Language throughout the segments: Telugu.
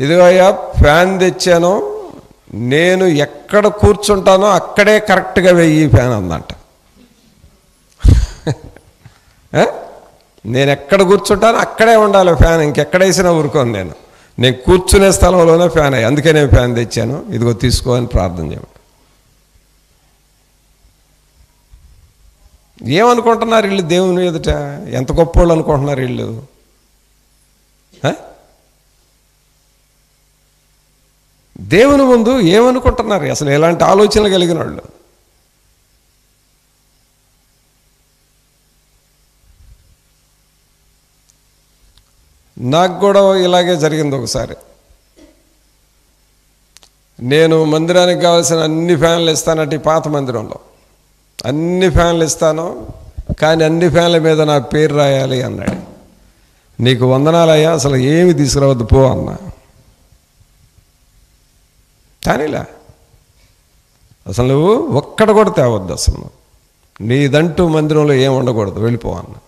ఇదిగో అయ్యా ఫ్యాన్ తెచ్చాను, నేను ఎక్కడ కూర్చుంటానో అక్కడే కరెక్ట్గా వెయ్యి ఫ్యాన్ అందంట. నేను ఎక్కడ కూర్చుంటానో అక్కడే ఉండాలి ఫ్యాన్, ఇంకెక్కడేసినా ఊరుకోను. నేను కూర్చునే స్థలంలోనే ఫ్యాన్ అయ్యి, అందుకే నేను ఫ్యాన్ తెచ్చాను, ఇదిగో తీసుకో అని ప్రార్థన చేయమంట. ఏమనుకుంటున్నారు వీళ్ళు దేవుని ఎదుట? ఎంత గొప్పోళ్ళు అనుకుంటున్నారు వీళ్ళు? దేవుని ముందు ఏమనుకుంటున్నారు అసలు? ఎలాంటి ఆలోచనలు కలిగిన వాళ్ళు? నాకు కూడా ఇలాగే జరిగింది ఒకసారి. నేను మందిరానికి కావాల్సిన అన్ని ఫ్యాన్లు ఇస్తానంటే, పాత మందిరంలో అన్ని ఫ్యాన్లు ఇస్తాను, కానీ అన్ని ఫ్యాన్ల మీద నా పేరు రాయాలి అన్నాడు. నీకు వందనాలయ్యా, అసలు ఏమి తీసుకురావద్దు పో అన్నా. కానీలా అసలు నువ్వు ఒక్కడ కూడా తేవద్దు, అసలు నీదంటూ మందిరంలో ఏం ఉండకూడదు, వెళ్ళిపో అన్నా.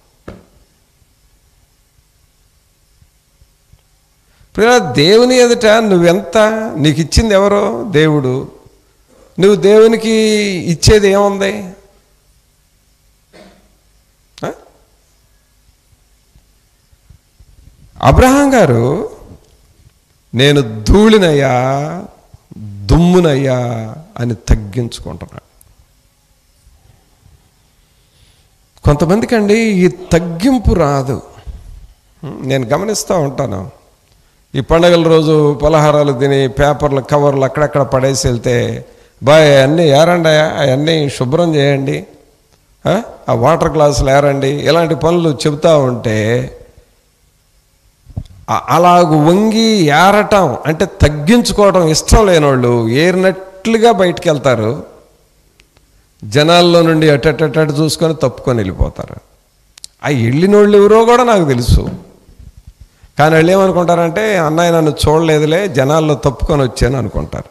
దేవుని ఎదుట నువ్వెంత, నీకు ఇచ్చింది ఎవరో? దేవుడు. నువ్వు దేవునికి ఇచ్చేది ఏముంది? అబ్రహాం గారు నేను ధూళినయ్యా దుమ్మునయ్యా అని తగ్గించుకుంటున్నాడు. కొంతమందికి అండి ఈ తగ్గింపు రాదు. నేను గమనిస్తూ ఉంటాను. ఈ పండగల రోజు పలహారాలు తిని పేపర్లు కవర్లు అక్కడక్కడ పడేసి వెళ్తే, బాయ్ అన్నీ ఏరండి, అవన్నీ శుభ్రం చేయండి, ఆ వాటర్ గ్లాసులు ఏరండి, ఇలాంటి పనులు చెబుతూ ఉంటే అలాగ వంగి ఏరటం అంటే తగ్గించుకోవడం ఇష్టం లేనివాళ్ళు ఏరినట్లుగా బయటికి వెళ్తారు. జనాల్లో నుండి అటటటు చూసుకొని తప్పుకొని వెళ్ళిపోతారు. ఆ వెళ్ళినోళ్ళు ఎవరో కూడా నాకు తెలుసు. కానీ వాళ్ళు ఏమనుకుంటారంటే, అన్నయ్య నన్ను చూడలేదులే, జనాల్లో తప్పుకొని వచ్చాను అనుకుంటారు.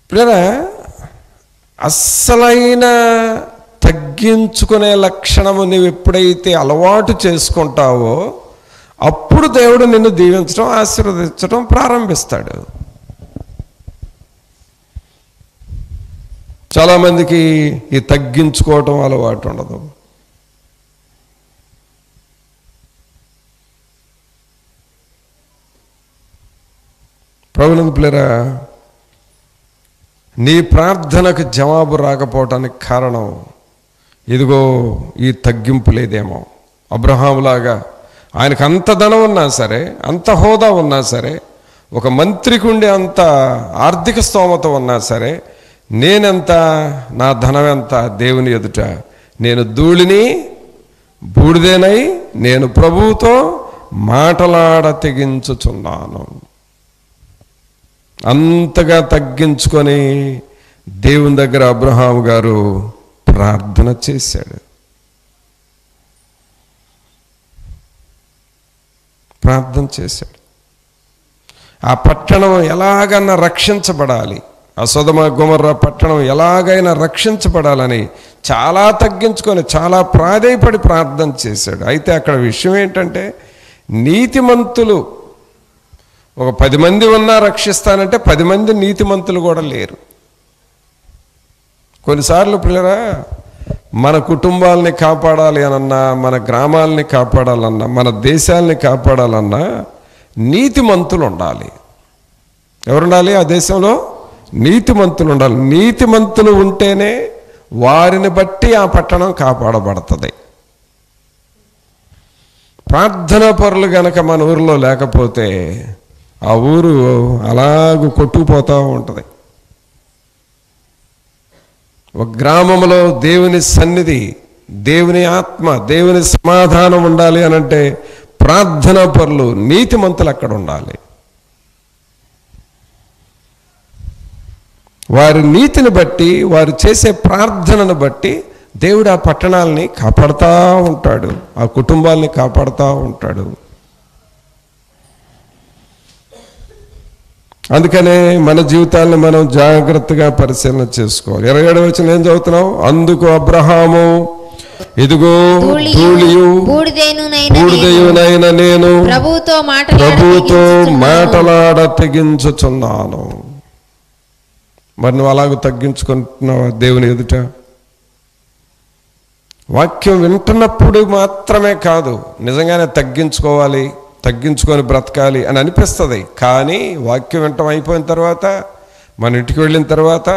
పిల్లరా, అస్సలైన తగ్గించుకునే లక్షణము నువ్వు ఎప్పుడైతే అలవాటు చేసుకుంటావో అప్పుడు దేవుడు నిన్ను దీవించడం, ఆశీర్వదించడం ప్రారంభిస్తాడు. చాలామందికి ఈ తగ్గించుకోవటం అలవాటు ఉండదు. ప్రభునందు ప్రియులారా, నీ ప్రార్థనకు జవాబు రాకపోవటానికి కారణం ఇదిగో ఈ తగ్గింపు లేదేమో. అబ్రహాములాగా ఆయనకు అంత ధనం ఉన్నా సరే, అంత హోదా ఉన్నా సరే, ఒక మంత్రికి ఉండే అంత ఆర్థిక స్తోమత ఉన్నా సరే, నేనెంత, నా ధనం ఎంత దేవుని ఎదుట? నేను ధూళిని బూడిదేనై నేను ప్రభువుతో మాటలాడ తెగించుచున్నాను. అంతగా తగ్గించుకొని దేవుని దగ్గర అబ్రహాం గారు ప్రార్థన చేశాడు. ఆ పట్టణం ఎలాగైనా రక్షించబడాలి, ఆ సొదొమ గొమొర్రా పట్టణం ఎలాగైనా రక్షించబడాలని చాలా తగ్గించుకొని చాలా ప్రాధేయపడి ప్రార్థన చేశాడు. అయితే అక్కడ విషయం ఏంటంటే, నీతిమంతులు ఒక 10 మంది ఉన్నా రక్షిస్తానంటే 10 మంది నీతిమంతులు కూడా లేరు. కొన్నిసార్లు పిల్లరా, మన కుటుంబాలని కాపాడాలి అనన్నా, మన గ్రామాలని కాపాడాలన్నా, మన దేశాలని కాపాడాలన్నా నీతిమంతులు ఉండాలి. ఎవరుండాలి ఆ దేశంలో? నీతిమంతులు ఉండాలి. నీతిమంతులు ఉంటేనే వారిని బట్టి ఆ పట్టణం కాపాడబడుతుంది. ప్రార్థనా పరులు గనక మన ఊరిలో లేకపోతే ఆ ఊరు అలాగూ కొట్టుకుపోతూ ఉంటుంది. ఒక గ్రామంలో దేవుని సన్నిధి, దేవుని ఆత్మ, దేవుని సమాధానం ఉండాలి అనంటే ప్రార్థనా పరులు, నీతిమంతులు అక్కడ ఉండాలి. వారి నీతిని బట్టి, వారు చేసే ప్రార్థనను బట్టి దేవుడు ఆ పట్టణాలని కాపాడుతూ ఉంటాడు, ఆ కుటుంబాలని కాపాడుతూ ఉంటాడు. అందుకనే మన జీవితాలను మనం జాగ్రత్తగా పరిశీలన చేసుకోవాలి. 27వ వచనం ఏం చదువుతున్నాం? అందుకు అబ్రహాము, ఇదిగో ధూళియు బూడిదయునైన నేను ప్రభువుతో మాటలాడ తెగించుచున్నాను. మరి నువ్వు అలాగ తగ్గించుకుంటున్నావా దేవుని ఎదుట? వాక్యం వింటున్నప్పుడు మాత్రమే కాదు, నిజంగానే తగ్గించుకోవాలి, తగ్గించుకొని బ్రతకాలి అని అనిపిస్తుంది. కానీ వాక్యం వింటం అయిపోయిన తర్వాత, మన ఇంటికి వెళ్ళిన తర్వాత,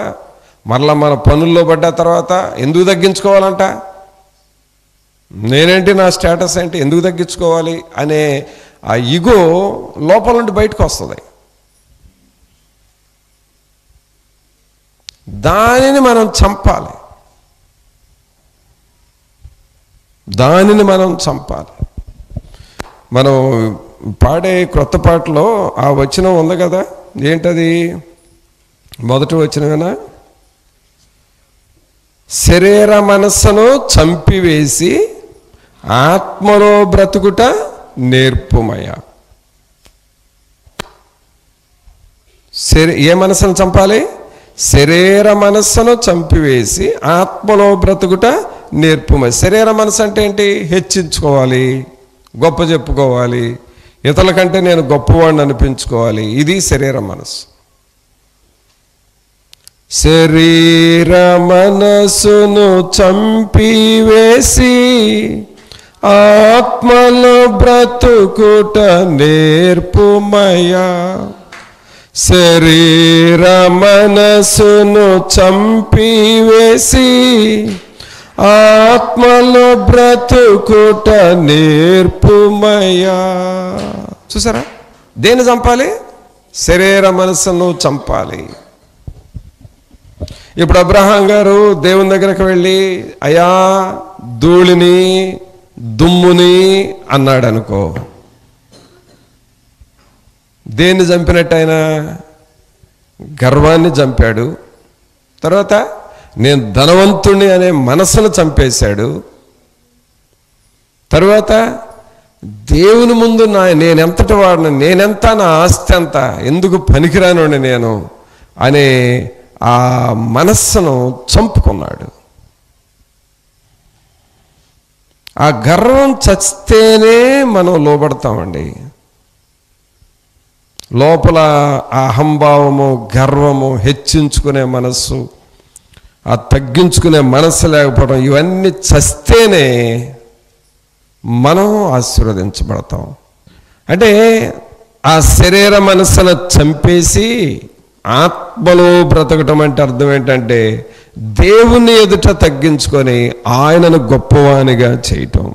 మరలా మన పనుల్లో పడ్డ తర్వాత ఎందుకు తగ్గించుకోవాలంట? నేనేంటి, నా స్టేటస్ ఏంటి, ఎందుకు తగ్గించుకోవాలి అనే ఆ ఈగో లోపల నుండి బయటకు వస్తుంది. దానిని మనం చంపాలి, దానిని మనం చంపాలి. మనం పాడే క్రొత్త పాటలో ఆ వచనం ఉంది కదా, ఏంటది? మొదటి వచనమేనా? శరీర మనస్సును చంపివేసి ఆత్మలో బ్రతుకుట నేర్పుమయ. ఏ మనస్సును చంపాలి? శరీర మనస్సును చంపివేసి ఆత్మలో బ్రతుకుట నేర్పుమయ. శరీర మనస్సు అంటే ఏంటి? హెచ్చించుకోవాలి, గొప్ప చెప్పుకోవాలి, ఇతరుల కంటే నేను గొప్పవాడిని అనిపించుకోవాలి. ఇది శరీర మనస్సు. శరీర మనస్సును చంపివేసి ఆత్మలో బ్రతుకుట నేర్పుమయా. శరీర మనస్సును చంపివేసి ఆత్మలో బ్రతుకుట నేర్పుమయా. చూసారా? దేన్ని చంపాలి? శరీర మనస్సును చంపాలి. ఇప్పుడు అబ్రహాం గారు దేవుని దగ్గరకు వెళ్ళి అయ్యా ధూళిని దుమ్ముని అన్నాడు అనుకో, దేన్ని చంపినట్టు? ఆయన గర్వాన్ని చంపాడు. తర్వాత నేను ధనవంతుణ్ణి అనే మనసును చంపేశాడు. తర్వాత దేవుని ముందు నేనెంతటి వాడిని, నేనెంత, నా ఆస్తి అంత, ఎందుకు పనికిరానుండి నేను అనే ఆ మనస్సును చంపుకున్నాడు. ఆ గర్వం చస్తేనే మనం లోబడతామండి. లోపల ఆ అహంభావము, గర్వము, హెచ్చించుకునే మనస్సు, ఆ తగ్గించుకునే మనస్సు లేకపోవడం, ఇవన్నీ చస్తేనే మనం ఆశీర్వదించబడతాం. అంటే ఆ శరీర మనస్సును చంపేసి ఆత్మలో బ్రతకటం అంటే అర్థం ఏంటంటే దేవుని ఎదుట తగ్గించుకొని ఆయనను గొప్పవానిగా చేయటం.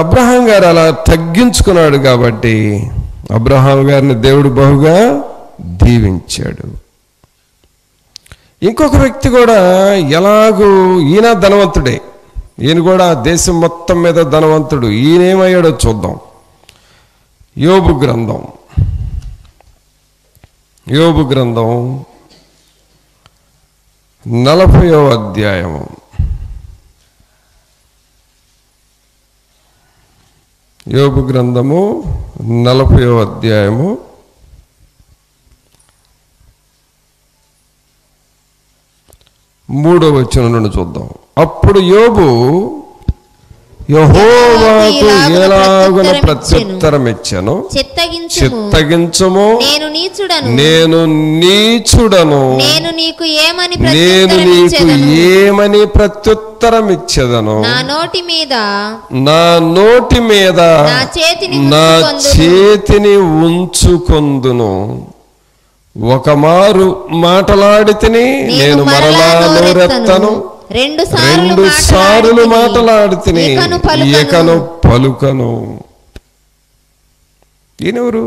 అబ్రహాం గారు అలా తగ్గించుకున్నాడు కాబట్టి అబ్రహాం గారిని దేవుడు బహుగా దీవించాడు. ఇంకొక వ్యక్తి కూడా ఎలాగూ, ఈయన ధనవంతుడే, ఈయన కూడా దేశం మొత్తం మీద ధనవంతుడు. ఈయనేమయ్యాడో చూద్దాం. యోబు గ్రంథం, యోబు గ్రంథం 40వ అధ్యాయము. యోబు గ్రంథము 40వ అధ్యాయము 3వ వచనం నుండి చూద్దాం. అప్పుడు యోబు యెహోవాకు ఎలాగున ప్రత్యుత్తరం ఇచ్చెను, చిత్తగించుము, నేను నీచుడను, నేను నీకు ఏమని ప్రత్యుత్తరం ఇచ్చెదను, నా నోటి మీద నా చేతిని ఉంచుకొందును. ఒక మారు మాటలాడితిని, నేను మరలా నోరెత్తను, రెండు సార్లు మాటలాడితిని, ఇకను పలుకను. ఈయనెవరు?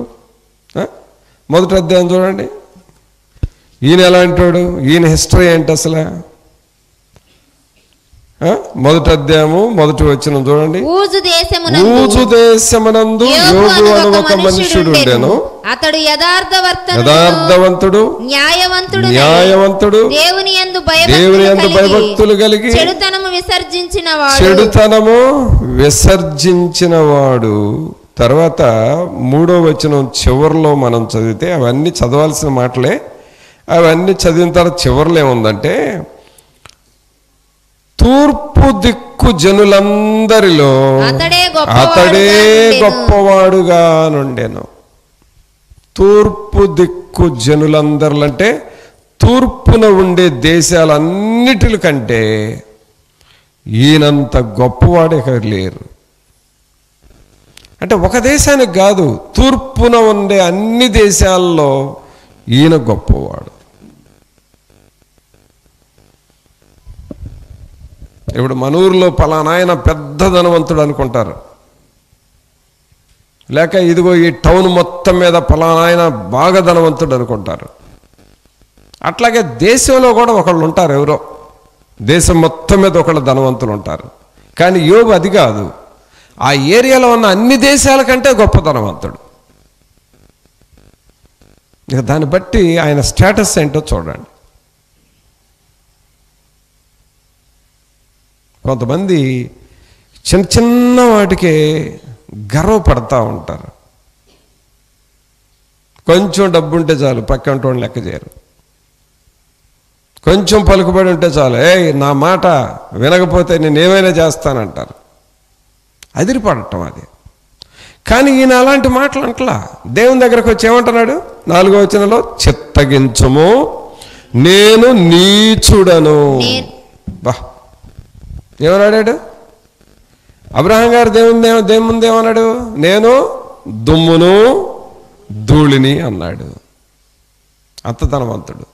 మొదటి అధ్యాయం చూడండి. ఈయన ఎలాంటాడు? ఈయన హిస్టరీ ఏంటి అసలు? మొదటి అధ్యాయము మొదటి వచనం చూడండి. ఊజు దేశమునందు యోబు అను ఒక మనుష్యుడు ఉండెను. అతడు యథార్థవంతుడు, న్యాయవంతుడు, దేవుని యందు భయభక్తులు కలిగి చెడుతనము విసర్జించినవాడు. తర్వాత 3వ వచనం చివరిలో మనం చదివితే, అవన్నీ చదవాల్సిన మాటలే, అవన్నీ చదివిన తర్వాత చివరిలో ఏముందంటే, తూర్పు దిక్కు జనులందరిలో అతడే గొప్పవాడుగా నుండెను. తూర్పు దిక్కు జనులందరిలో అంటే తూర్పున ఉండే దేశాలన్నిటికంటే ఈయనంత గొప్పవాడే లేరు. అంటే ఒక దేశానికి కాదు, తూర్పున ఉండే అన్ని దేశాల్లో ఈయన గొప్పవాడు. ఇప్పుడు మన ఊరిలో పలానాయన పెద్ద ధనవంతుడు అనుకుంటారు, లేక ఇదిగో ఈ టౌన్ మొత్తం మీద పలానాయన బాగా ధనవంతుడు అనుకుంటారు. అట్లాగే దేశంలో కూడా ఒకళ్ళు ఉంటారు, ఎవరో దేశం మొత్తం మీద ఒకళ్ళు ధనవంతులు ఉంటారు. కానీ యోబు అది కాదు, ఆ ఏరియాలో ఉన్న అన్ని దేశాల కంటే గొప్ప ధనవంతుడు. ఇక దాన్ని బట్టి ఆయన స్టేటస్ ఏంటో చూడండి. కొంతమంది చిన్న చిన్న వాటికే గర్వపడతా ఉంటారు. కొంచెం డబ్బు ఉంటే చాలు పక్కంటోని లెక్క చేయరు. కొంచెం పలుకుబడి ఉంటే చాలు, నా మాట వినకపోతే నేను ఏమైనా చేస్తానంటారు. అదిరిపడటం అది. కానీ ఈయన అలాంటి మాటలు అంటలా. దేవుని దగ్గరకు వచ్చి ఏమంటున్నాడు 4వ వచనంలో, చిత్తగించుము నేను నీచుడను. బా, ఏమన్నాడు అబ్రహాం గారు? దేవుని ముందు ఏమన్నాడు? నేను దుమ్మును ధూళిని అన్నాడు. అంత ధనవంతుడు.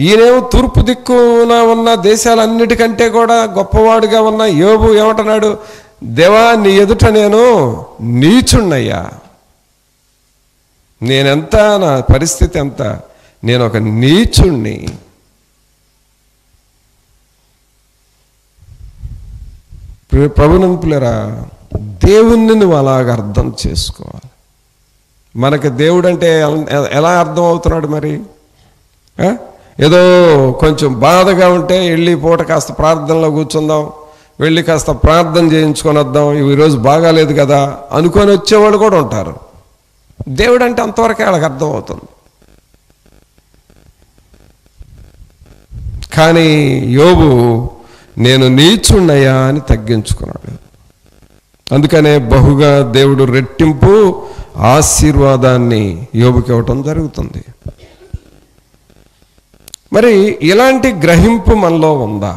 ఈయనేమో తూర్పు దిక్కున ఉన్న దేశాలన్నిటికంటే కూడా గొప్పవాడుగా ఉన్న యోబు ఏమంటున్నాడు? దేవా, నీ ఎదుట నేను నీచుణ్ణయ్యా, నేనెంత, నా పరిస్థితి ఎంత, నేను ఒక నీచుణ్ణి. ప్రభునంతులరా, దేవుణ్ణి నువ్వు అలాగ అర్థం చేసుకోవాలి. మనకి దేవుడు అంటే ఎలా అర్థం అవుతున్నాడు మరి? ఏదో కొంచెం బాధగా ఉంటే వెళ్ళి పూట కాస్త ప్రార్థనలో కూర్చుందాం, వెళ్ళి కాస్త ప్రార్థన చేయించుకొని వద్దాం, ఈరోజు బాగాలేదు కదా అనుకొని వచ్చేవాళ్ళు కూడా ఉంటారు. దేవుడు అంటే అంతవరకే వాళ్ళకి అర్థం అవుతుంది. కానీ యోబు నేను నీచున్నయ్యా అని తగ్గించుకున్నాడు. అందుకనే బహుగా దేవుడు రెట్టింపు ఆశీర్వాదాన్ని యోబుకి ఇవ్వటం జరుగుతుంది. మరి ఇలాంటి గ్రహింపు మనలో ఉందా?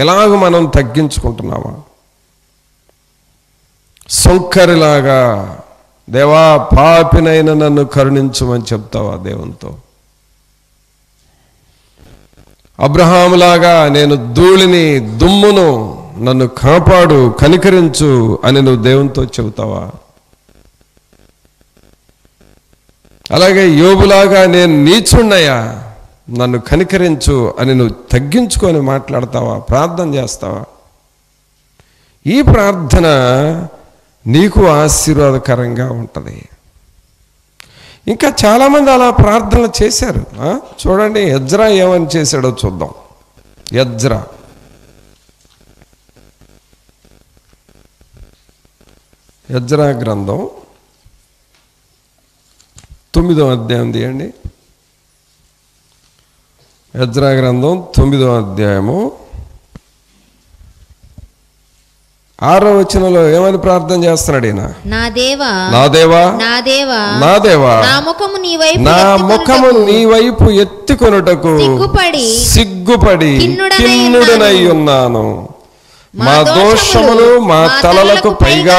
ఎలాగ మనం తగ్గించుకుంటున్నామా? సొంకరిలాగా దేవా పాపినైనా నన్ను కరుణించమని చెప్తావా దేవునితో? అబ్రహాములాగా నేను ధూళిని దుమ్మును, నన్ను కాపాడు కనికరించు అని నువ్వు దేవునితో చెబుతావా? అలాగే యోబులాగా నేను నీచున్నయ్యా, నన్ను కనికరించు అని నువ్వు తగ్గించుకొని మాట్లాడతావా? ప్రార్థన చేస్తావా? ఈ ప్రార్థన నీకు ఆశీర్వాదకరంగా ఉంటుంది. ఇంకా చాలామంది అలా ప్రార్థనలు చేశారు. చూడండి ఎజ్రా ఏమని చేశాడో చూద్దాం. ఎజ్రా గ్రంథం 9వ అధ్యాయం తీయండి. ఎజ్రా గ్రంథం 9వ అధ్యాయము 6వ వచనంలో ఏమని ప్రార్థన చేస్తున్నాడు ఈయన? నా దేవా నా దేవా నా ముఖము నీ వైపు ఎత్తుకొనుటకు సిగ్గుపడి కిన్నుడనై ఉన్నాను. మా దోషములు మా తలలకు పైగా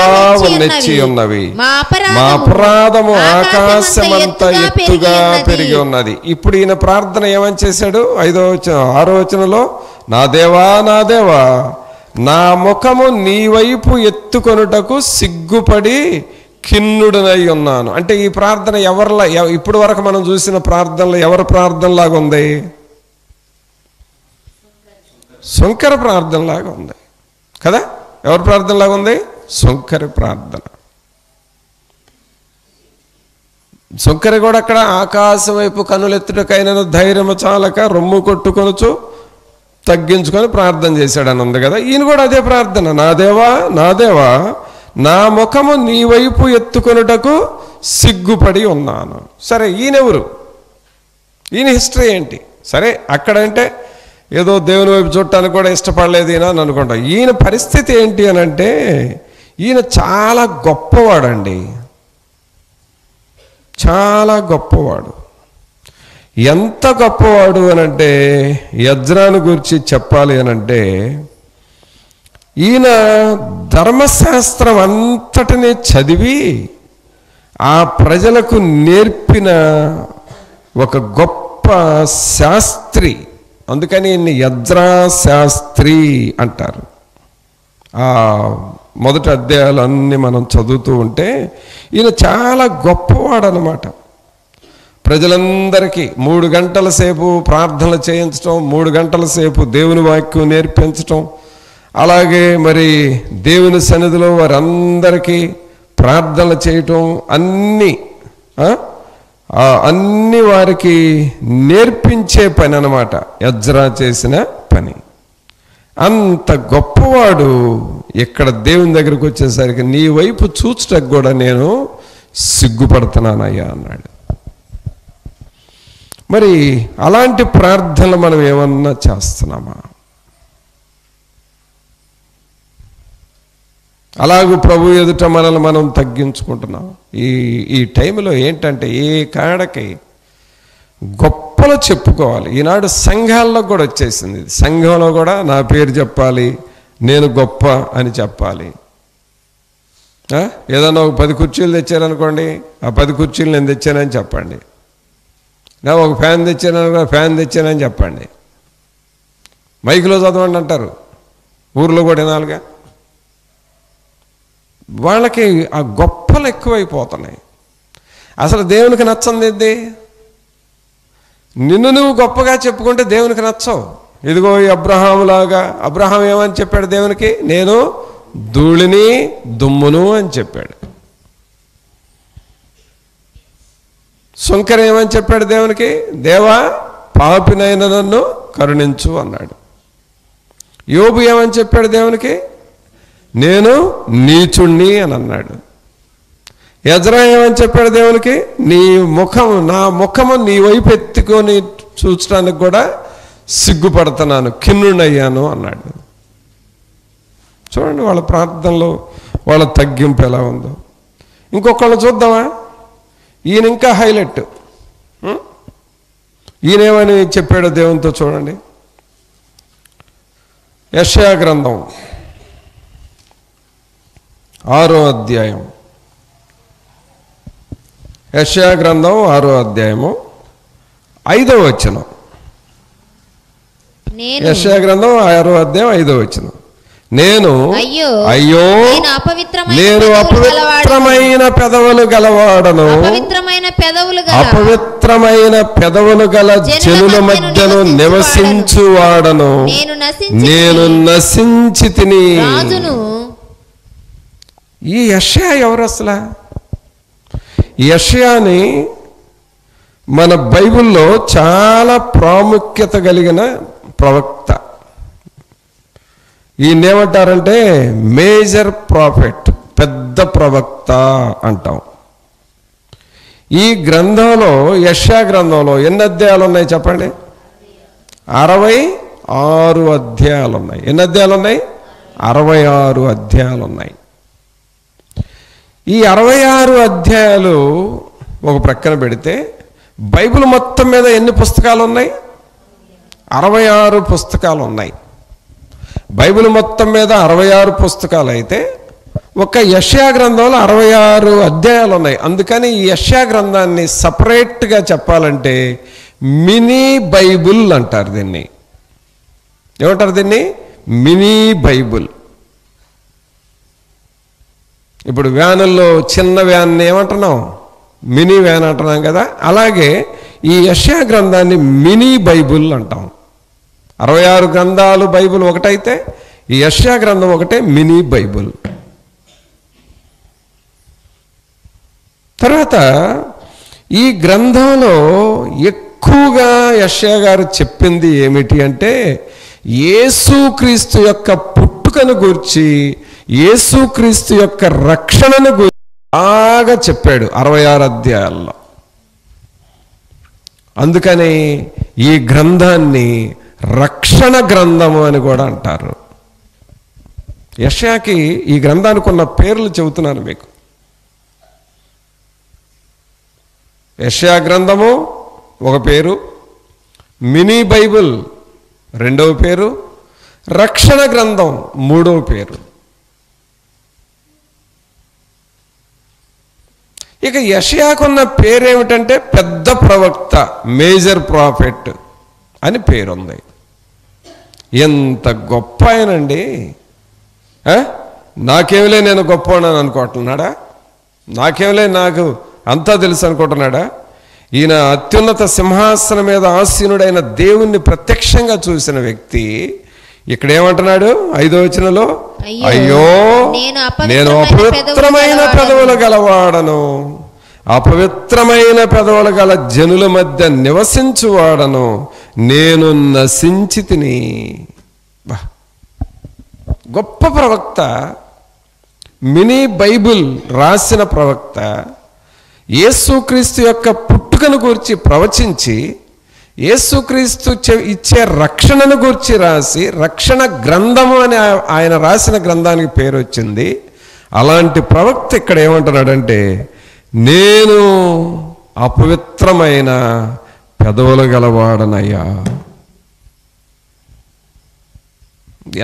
నెచ్చి ఉన్నవి, మా అపరాధము ఆకాశమంత ఎత్తుగా పెరిగి ఉన్నది. ఇప్పుడు ఈయన ప్రార్థన ఏమని చేశాడు? 6వ వచనంలో నా దేవా నా ముఖము నీ వైపు ఎత్తుకొనుటకు సిగ్గుపడి ఖిన్నుడనై ఉన్నాను. అంటే ఈ ప్రార్థన ఎవరిలా, ఇప్పుడు వరకు మనం చూసిన ప్రార్థనలు ఎవరి ప్రార్థనలాగా ఉంది? శంకర ప్రార్థనలాగా ఉంది కదా. ఎవరి ప్రార్థనలాగా ఉంది? శంకర ప్రార్థన. శంకర కూడా అక్కడ ఆకాశం వైపు కనులెత్తుటకైన ధైర్యము చాలక రొమ్ము కొట్టుకొనుచు తగ్గించుకొని ప్రార్థన చేశాడని ఉంది కదా. ఈయన కూడా అదే ప్రార్థన, నా దేవా నా ముఖము నీ వైపు ఎత్తుకొనుటకు సిగ్గుపడి ఉన్నాను. సరే, ఈయనెవరు? ఈయన హిస్టరీ ఏంటి? సరే, అక్కడంటే ఏదో దేవుని వైపు చూడటానికి కూడా ఇష్టపడలేదు ఈయన అని అనుకుంటాం. ఈయన పరిస్థితి ఏంటి అని అంటే, ఈయన చాలా గొప్పవాడండి, చాలా గొప్పవాడు. ఎంత గొప్పవాడు అనంటే, ఎజ్రాను గురించి చెప్పాలి అనంటే, ఈయన ధర్మశాస్త్రం అంతటినీ చదివి ఆ ప్రజలకు నేర్పిన ఒక గొప్ప శాస్త్రి. అందుకని ఈయన్ని ఎజ్రా శాస్త్రి అంటారు. ఆ మొదటి అధ్యాయాలన్నీ మనం చదువుతూ ఉంటే ఈయన చాలా గొప్పవాడు అన్నమాట. ప్రజలందరికీ 3 గంటల సేపు ప్రార్థనలు చేయించటం, 3 గంటల సేపు దేవుని వాక్యం నేర్పించటం, అలాగే మరి దేవుని సన్నిధిలో వారందరికీ ప్రార్థనలు చేయటం, అన్నీ వారికి నేర్పించే పని అన్నమాట ఎజ్రా చేసిన పని. అంత గొప్పవాడు ఇక్కడ దేవుని దగ్గరికి వచ్చేసరికి, నీ వైపు చూచటకు కూడా నేను సిగ్గుపడుతున్నానయ్యా అన్నాడు. మరి అలాంటి ప్రార్థనలు మనం ఏమన్నా చేస్తున్నామా? అలాగూ ప్రభు ఎదుట మనల్ని మనం తగ్గించుకుంటున్నాం. ఈ టైంలో ఏంటంటే, ఏ కాడకి గొప్పలు చెప్పుకోవాలి. ఈనాడు సంఘాల్లో కూడా వచ్చేసింది. సంఘంలో కూడా నా పేరు చెప్పాలి, నేను గొప్ప అని చెప్పాలి. ఏదన్నా ఒక 10 కుర్చీలు తెచ్చారనుకోండి, ఆ 10 కుర్చీలు నేను తెచ్చానని చెప్పండి. ఒక ఫ్యాన్ తెచ్చాను, ఫ్యాన్ తెచ్చానని చెప్పండి. మైకులో చదవండి అంటారు, ఊర్లో కూడా వినాలిగా. వాళ్ళకి ఆ గొప్పలు ఎక్కువైపోతున్నాయి. అసలు దేవునికి నచ్చంది, నిన్ను నువ్వు గొప్పగా చెప్పుకుంటే దేవునికి నచ్చవు. ఇదిగో ఈ అబ్రహాములాగా, అబ్రహాం ఏమని చెప్పాడు దేవునికి? నేను ధూళిని దుమ్మును అని చెప్పాడు. శంకర్ ఏమని చెప్పాడు దేవునికి? దేవా పాపినైన నన్ను కరుణించు అన్నాడు. యోబు ఏమని చెప్పాడు దేవునికి? నేను నీచుణ్ణి అని అన్నాడు. ఎజ్రా ఏమని చెప్పాడు దేవునికి? నా ముఖము నీ వైపు ఎత్తుకొని చూచడానికి కూడా సిగ్గుపడుతున్నాను, కిన్నుడయ్యాను అన్నాడు. చూడండి వాళ్ళ ప్రార్థనలో వాళ్ళ తగ్గింపు ఎలా ఉందో. ఇంకొకళ్ళు చూద్దామా? ఈయన ఇంకా హైలైట్. ఈయనేమని చెప్పాడో దేవునితో చూడండి. యెషయా గ్రంథం 6వ అధ్యాయం. యెషయా గ్రంథం 6వ అధ్యాయము 5వ వచనం. యెషయా గ్రంథం 6వ అధ్యాయం 5వ వచనం. నేను అయ్యో నేను అపవిత్రమైన పెదవులు గలవాడను, అపవిత్రమైన పెదవులు గల జనుల మధ్యను నివసించువాడను, నేను నశించి తిని. ఈ యెషయా ఎవరు అసలు? యెషయాని మన బైబిల్లో చాలా ప్రాముఖ్యత కలిగిన ప్రవక్త. ఈయనేమంటారంటే మేజర్ ప్రాఫెట్, పెద్ద ప్రవక్త అంటాం. ఈ గ్రంథంలో, యెషయా గ్రంథంలో ఎన్ని అధ్యాయాలు ఉన్నాయి చెప్పండి? 66 అధ్యాయాలు ఉన్నాయి. ఎన్ని అధ్యాయాలు ఉన్నాయి? 66 అధ్యాయాలు ఉన్నాయి. ఈ 66 అధ్యాయాలు ఒక ప్రక్కన పెడితే బైబిల్ మొత్తం మీద ఎన్ని పుస్తకాలు ఉన్నాయి? 66 పుస్తకాలు ఉన్నాయి. బైబిల్ మొత్తం మీద 66 పుస్తకాలు అయితే ఒక యెషయా గ్రంథంలో 66 అధ్యాయాలు ఉన్నాయి. అందుకని ఈ యెషయా గ్రంథాన్ని సపరేట్గా చెప్పాలంటే మినీ బైబుల్ అంటారు. దీన్ని ఏమంటారు? దీన్ని మినీ బైబుల్. ఇప్పుడు వ్యానుల్లో చిన్న వ్యాన్ని ఏమంటున్నాం? మినీ వ్యాన్ అంటున్నాం కదా. అలాగే ఈ యెషయా గ్రంథాన్ని మినీ బైబుల్ అంటాం. 66 గ్రంథాలు బైబిల్ ఒకటైతే ఈ యెషయా గ్రంథం ఒకటే మినీ బైబిల్. తర్వాత ఈ గ్రంథంలో ఎక్కువగా యెషయా గారు చెప్పింది ఏమిటి అంటే, యేసుక్రీస్తు యొక్క పుట్టుకను గూర్చి, యేసుక్రీస్తు యొక్క రక్షణను గురించి బాగా చెప్పాడు 66 అధ్యాయాల్లో. అందుకని ఈ గ్రంథాన్ని రక్షణ గ్రంథము అని కూడా అంటారు. యెషయాకి ఈ గ్రంథానికి ఉన్న పేర్లు చెబుతున్నాను మీకు. యెషయా గ్రంథము ఒక పేరు, మినీ బైబిల్ రెండవ పేరు, రక్షణ గ్రంథం మూడవ పేరు. ఇక యెషయాకున్న పేరేమిటంటే పెద్ద ప్రవక్త, మేజర్ ప్రాఫెట్ అని పేరుంది. ఎంత గొప్ప ఆయనండి! నాకేమిలే నేను గొప్పవాడని అనుకుంటున్నాడా? నాకేమిలే నాకు అంతా తెలుసు అనుకుంటున్నాడా? ఈయన అత్యున్నత సింహాసనం మీద ఆసీనుడైన దేవుణ్ణి ప్రత్యక్షంగా చూసిన వ్యక్తి ఇక్కడ ఏమంటున్నాడు 5వ వచనంలో, అయ్యో నేను అపవిత్రమైన పెదవులు గలవాడను, అపవిత్రమైన పెదవులు గల జనుల మధ్య నివసించువాడను, నేను నశించి తిని. గొప్ప ప్రవక్త, మినీ బైబిల్ రాసిన ప్రవక్త, యేసుక్రీస్తు యొక్క పుట్టుకను గూర్చి ప్రవచించి యేసుక్రీస్తు ఇచ్చే రక్షణను గూర్చి రాసి రక్షణ గ్రంథము అని ఆయన రాసిన గ్రంథానికి పేరు వచ్చింది. అలాంటి ప్రవక్త ఇక్కడ ఏమంటున్నాడంటే, నేను అపవిత్రమైన పెదవులు గలవాడనయ్యా.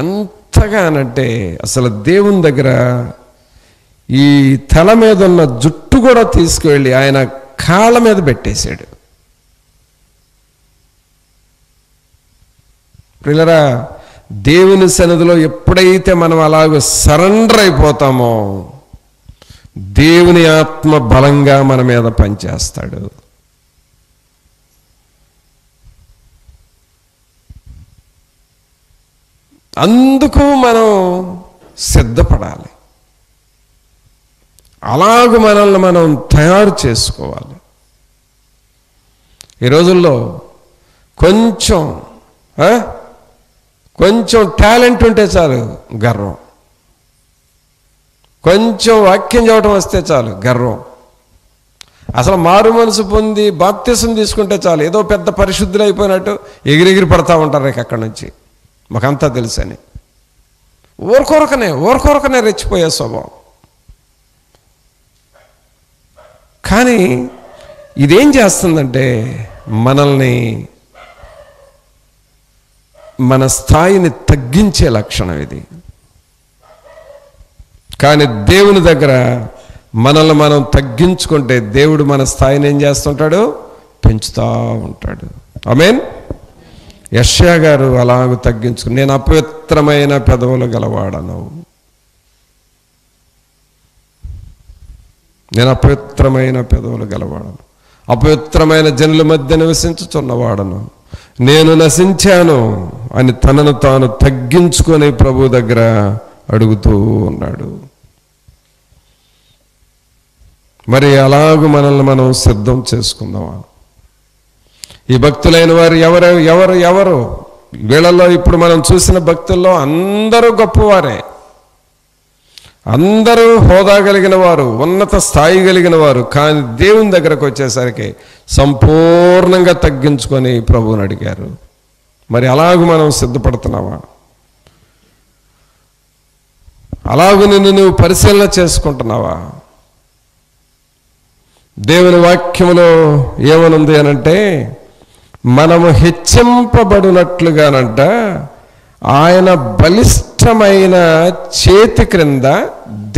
ఎంతగానంటే అసలు దేవుని దగ్గర ఈ తల మీద ఉన్న జుట్టు కూడా తీసుకువెళ్ళి ఆయన కాళ్ళ మీద పెట్టేశాడు. ప్రియులారా, దేవుని సన్నిధిలో ఎప్పుడైతే మనం అలాగ సరెండర్ అయిపోతామో దేవుని ఆత్మ బలంగా మన మీద పనిచేస్తాడు. అందుకు మనం సిద్ధపడాలి. అలాగ మనల్ని మనం తయారు చేసుకోవాలి. ఈ రోజుల్లో కొంచెం టాలెంట్ ఉంటే చాలు గర్వం, కొంచెం వాక్యం చెప్పడం వస్తే చాలు గర్వం, అసలు మారు మనసు పొంది బాప్తిసం తీసుకుంటే చాలు ఏదో పెద్ద పరిశుద్ధులు అయిపోయినట్టు ఎగిరెగిరి పడతా ఉంటారు అక్కడి నుంచి, మాకంతా తెలుసని. ఊరకొరకనే రెచ్చిపోయే స్వభావం. కానీ ఇదేం చేస్తుందంటే మనల్ని, మన స్థాయిని తగ్గించే లక్షణం ఇది. కానీ దేవుని దగ్గర మనల్ని మనం తగ్గించుకుంటే దేవుడు మన స్థాయిని ఏం చేస్తుంటాడు? పెంచుతూ ఉంటాడు. ఆమేన్. యెషయా గారు అలాగ తగ్గించుకుని, నేను అపవిత్రమైన పెదవులు గలవాడను, నేను అపవిత్రమైన పెదవులు గలవాడను, అపవిత్రమైన జనుల మధ్య నివసించుచున్నవాడను, నేను నశించాను అని తనను తాను తగ్గించుకొని ప్రభు దగ్గర అడుగుతూ ఉన్నాడు. మరి అలాగ మనల్ని మనం సిద్ధం చేసుకుందామా? ఈ భక్తులైన వారు ఎవరు వీళ్ళల్లో ఇప్పుడు మనం చూసిన భక్తుల్లో అందరూ గొప్పవారే, అందరూ హోదా కలిగిన వారు, ఉన్నత స్థాయి కలిగిన వారు. కానీ దేవుని దగ్గరకు వచ్చేసరికి సంపూర్ణంగా తగ్గించుకొని ప్రభువుని అడిగారు. మరి అలాగ మనం సిద్ధపడుతున్నావా? అలాగ నువ్వు పరిశీలన చేసుకుంటున్నావా? దేవుని వాక్యములో ఏమనుంది అనంటే, మనము హెచ్చింపబడినట్లుగానంట ఆయన బలిష్టమైన చేతి క్రింద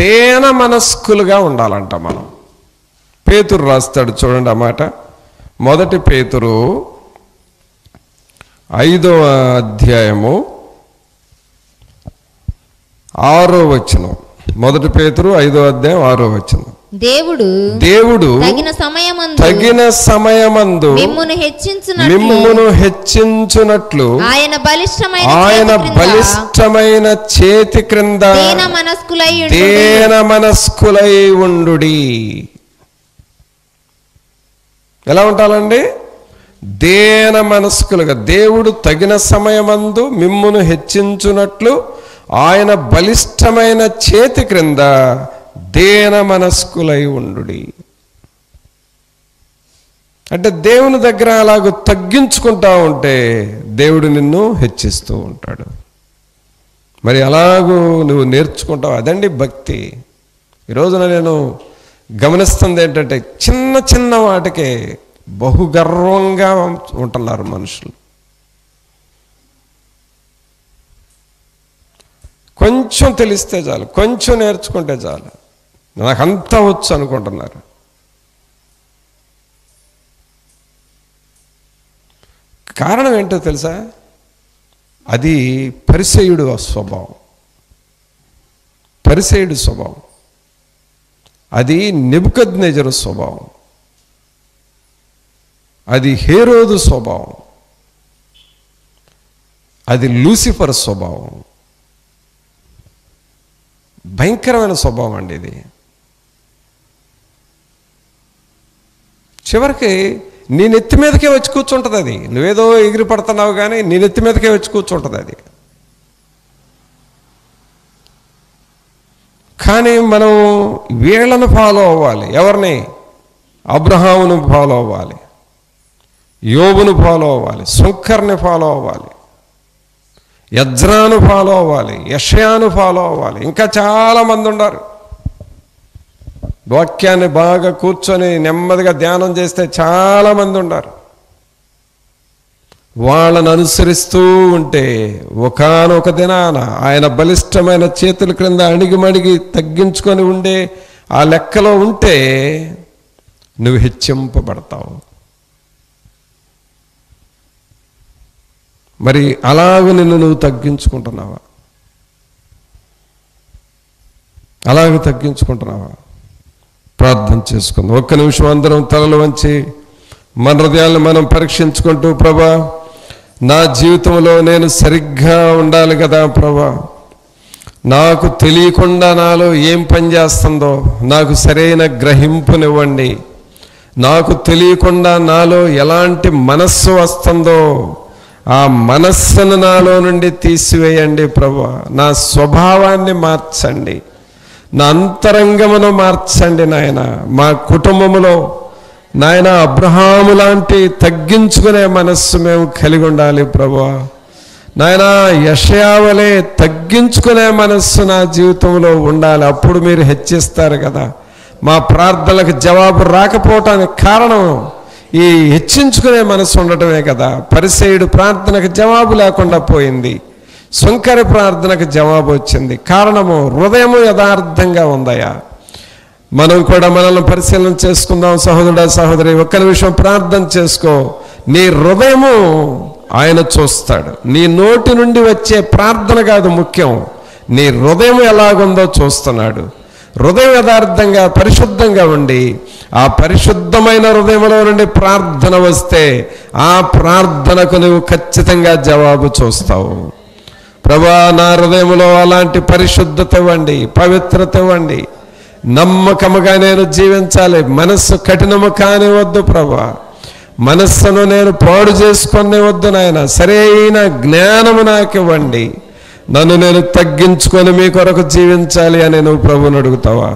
దేన మనస్కులుగా ఉండాలంట మనం. పేతురు రాస్తాడు చూడండి ఆ మాట. 1 పేతురు 5వ అధ్యాయము 6వ వచనం. 1 పేతురు 5వ అధ్యాయం 6వ వచనం. దేవుడు తగిన సమయమందు మిమ్మును హెచ్చించునట్లు ఆయన బలిష్టమైన చేతి క్రింద దేన మనస్కులై ఉండుడి. ఎలా ఉంటాలండి? దేన మనస్కులుగా. దేవుడు తగిన సమయమందు మిమ్మును హెచ్చించునట్లు ఆయన బలిష్టమైన చేతి క్రింద దేన మనస్కులై ఉండుడి. అంటే దేవుని దగ్గర అలాగ తగ్గించుకుంటా ఉంటే దేవుడు నిన్ను హెచ్చిస్తూ ఉంటాడు. మరి అలాగూ నువ్వు నేర్చుకుంటావు. అదండి భక్తి. ఈరోజున నేను గమనిస్తుంది ఏంటంటే చిన్న చిన్న వాటికే బహుగర్వంగా ఉంటున్నారు మనుషులు. కొంచెం తెలిస్తే చాలు, కొంచెం నేర్చుకుంటే చాలు, నాకంతా వచ్చు అనుకుంటున్నారు. కారణం ఏంటో తెలుసా? అది పరిసయ్యుడు స్వభావం, పరిసయ్యుడు స్వభావం. అది నెబుకద్నెజరు స్వభావం, అది హేరోదు స్వభావం, అది లూసిఫర్ స్వభావం. భయంకరమైన స్వభావం అండి ఇది. చివరికి నీ నెత్తి మీదకే వచ్చి కూర్చుంటుంది అది. నువ్వేదో ఎగిరి పడుతున్నావు కానీ నీ నెత్తి మీదకే వచ్చి కూర్చుంటుంది అది. కానీ మనం వీళ్ళను ఫాలో అవ్వాలి. ఎవరిని? అబ్రహామును ఫాలో అవ్వాలి, యోబును ఫాలో అవ్వాలి, శంకర్ని ఫాలో అవ్వాలి, యజ్రాను ఫాలో అవ్వాలి, యెషయాను ఫాలో అవ్వాలి. ఇంకా చాలామంది ఉన్నారు. వాక్యాన్ని బాగా కూర్చొని నెమ్మదిగా ధ్యానం చేస్తే చాలామంది ఉన్నారు. వాళ్ళను అనుసరిస్తూ ఉంటే ఒకానొక దినాన ఆయన బలిష్టమైన చేతుల క్రింద అణిగిమణిగి తగ్గించుకొని ఉండే ఆ లెక్కలో ఉంటే నువ్వు హెచ్చింపబడతావు. మరి అలాగ నిన్ను నువ్వు తగ్గించుకుంటున్నావా? అలాగ తగ్గించుకుంటున్నావా? ప్రార్థన చేసుకుందాం. ఒక్క నిమిషం అందరం తలలు వంచి మన హృదయాలను మనం పరీక్షించుకుంటూ, ప్రభా నా జీవితంలో నేను సరిగ్గా ఉండాలి కదా ప్రభా, నాకు తెలియకుండా నాలో ఏం పని చేస్తుందో నాకు సరైన గ్రహింపునివ్వండి. నాకు తెలియకుండా నాలో ఎలాంటి మనస్సు వస్తుందో ఆ మనస్సును నాలో నుండి తీసివేయండి ప్రభా. నా స్వభావాన్ని మార్చండి, నా అంతరంగమును మార్చండి నాయన. మా కుటుంబములో నాయన అబ్రహాము లాంటి తగ్గించుకునే మనస్సు మేము కలిగి ఉండాలి ప్రభువా. నాయన యెషయావలే తగ్గించుకునే మనస్సు నా జీవితంలో ఉండాలి. అప్పుడు మీరు హెచ్చిస్తారు కదా. మా ప్రార్థనలకు జవాబు రాకపోవటానికి కారణం ఈ హెచ్చించుకునే మనస్సు ఉండటమే కదా. పరిసయ్యుడు ప్రార్థనకు జవాబు లేకుండా పోయింది, శంకర ప్రార్థనకు జవాబు వచ్చింది. కారణము హృదయము యథార్థంగా ఉందయా. మనం కూడా మనల్ని పరిశీలన చేసుకుందాం. సహోదరుడా సహోదరి, ఒక్క నిమిషం ప్రార్థన చేసుకో. నీ హృదయము ఆయన చూస్తాడు. నీ నోటి నుండి వచ్చే ప్రార్థన కాదు ముఖ్యం, నీ హృదయం ఎలాగుందో చూస్తున్నాడు. హృదయం యథార్థంగా పరిశుద్ధంగా ఉండి ఆ పరిశుద్ధమైన హృదయంలో నుండి ప్రార్థన వస్తే ఆ ప్రార్థనకు నువ్వు ఖచ్చితంగా జవాబు చూస్తావు. ప్రభా నా హృదయంలో అలాంటి పరిశుద్ధత ఇవ్వండి, పవిత్రత ఇవ్వండి. నమ్మకముగా నేను జీవించాలి. మనస్సు కఠినము కానివద్దు ప్రభా. మనస్సును నేను పాడు చేసుకునే వద్దు నాయన. సరైన జ్ఞానము నాకు ఇవ్వండి. నన్ను నేను తగ్గించుకొని మీ కొరకు జీవించాలి అని నువ్వు ప్రభువుని అడుగుతావా?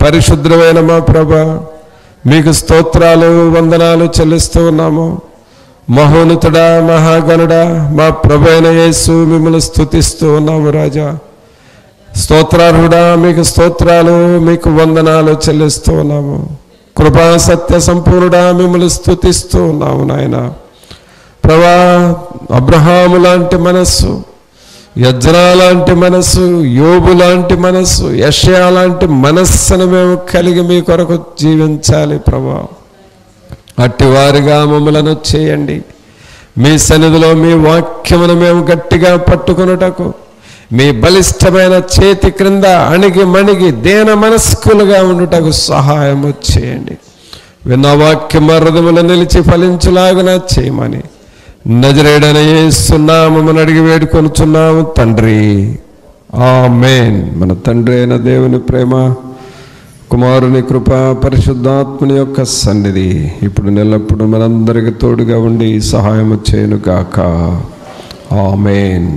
పరిశుద్ధమైన మా ప్రభా, మీకు స్తోత్రాలు వందనాలు చెల్లిస్తూ ఉన్నాము. మహోన్నతుడా మహాగణుడా మా ప్రభు అయిన యేసు, మిమ్మల్ని స్తుతిస్తూ ఉన్నాము రాజా. స్తోత్రార్హుడా, మీకు స్తోత్రాలు, మీకు వందనాలు చెల్లిస్తూ ఉన్నాము. కృపా సత్య సంపూర్ణుడా, మిమ్మల్ని స్తుతిస్తూ ఉన్నాము నాయన. ప్రభా అబ్రహాము లాంటి మనస్సు, యజ్రా లాంటి మనస్సు, యోబు లాంటి మనస్సు, యెషయా లాంటి మనస్సును మేము కలిగి మీ కొరకు జీవించాలి ప్రభా. అట్టివారిగా మమ్మలను చేయండి. మీ సన్నిధిలో మీ వాక్యమును మేము గట్టిగా పట్టుకొనుటకు మీ బలిష్టమైన చేతి క్రింద అణిగి మణిగి దేన మనస్కులుగా ఉండుటకు సహాయము చేయండి. విన్న వాక్యం హృదయములో నిలిచి ఫలించులాగున చేయమని నజరేయుడైన యేసు నామమున అడిగి వేడుకొనుచున్నాము తండ్రి, ఆమేన్. మన తండ్రి అయిన దేవుని ప్రేమ, కుమారుని కృప, పరిశుద్ధాత్మని యొక్క సన్నిధి ఇప్పుడు నెల్లప్పుడు మనందరికి తోడుగా ఉండి సహాయము చేయను గాక. ఆమేన్.